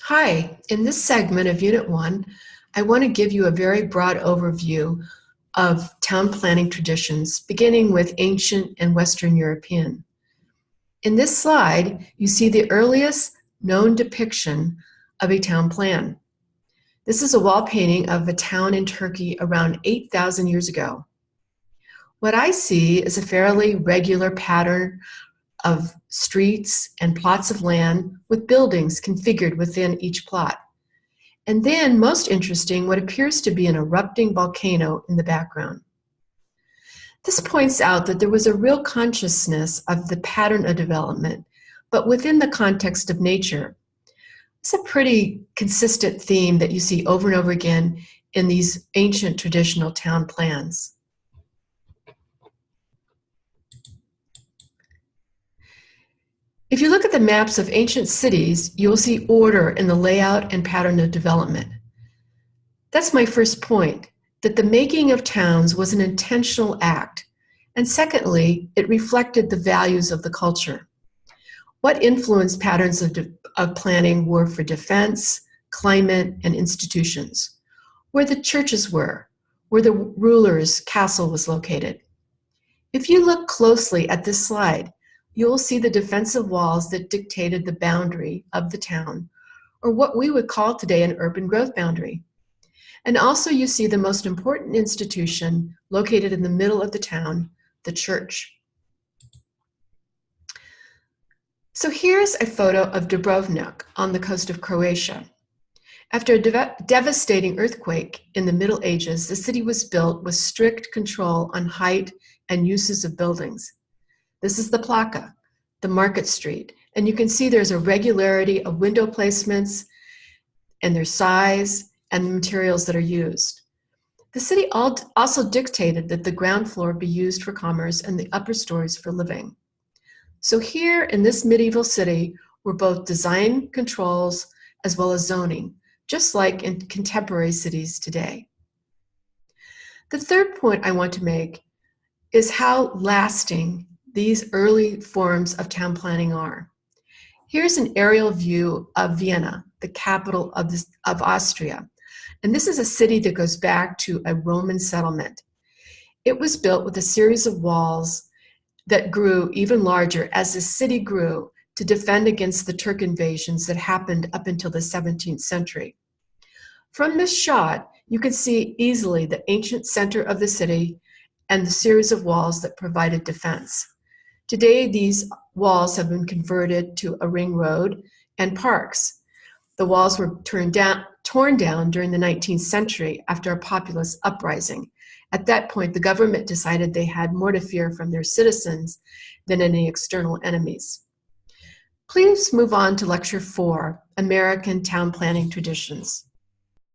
Hi, in this segment of Unit 1, I want to give you a very broad overview of town planning traditions, beginning with ancient and Western European. In this slide, you see the earliest known depiction of a town plan. This is a wall painting of a town in Turkey around 8,000 years ago. What I see is a fairly regular pattern of streets and plots of land with buildings configured within each plot. And then, most interesting, what appears to be an erupting volcano in the background. This points out that there was a real consciousness of the pattern of development, but within the context of nature. It's a pretty consistent theme that you see over and over again in these ancient traditional town plans. If you look at the maps of ancient cities, you will see order in the layout and pattern of development. That's my first point, that the making of towns was an intentional act. And secondly, it reflected the values of the culture. What influenced patterns of planning were for defense, climate, and institutions. Where the churches were, where the ruler's castle was located. If you look closely at this slide, you will see the defensive walls that dictated the boundary of the town, or what we would call today an urban growth boundary. And also you see the most important institution located in the middle of the town, the church. So here's a photo of Dubrovnik on the coast of Croatia. After a devastating earthquake in the Middle Ages, the city was built with strict control on height and uses of buildings. This is the Plaka, the market street, and you can see there's a regularity of window placements and their size and the materials that are used. The city also dictated that the ground floor be used for commerce and the upper stories for living. So here in this medieval city were both design controls as well as zoning, just like in contemporary cities today. The third point I want to make is how lasting these early forms of town planning are. Here's an aerial view of Vienna, the capital of Austria. And this is a city that goes back to a Roman settlement. It was built with a series of walls that grew even larger as the city grew to defend against the Turk invasions that happened up until the 17th century. From this shot, you can see easily the ancient center of the city and the series of walls that provided defense. Today, these walls have been converted to a ring road and parks. The walls were torn down during the 19th century after a populist uprising. At that point, the government decided they had more to fear from their citizens than any external enemies. Please move on to Lecture 4, American Town Planning Traditions.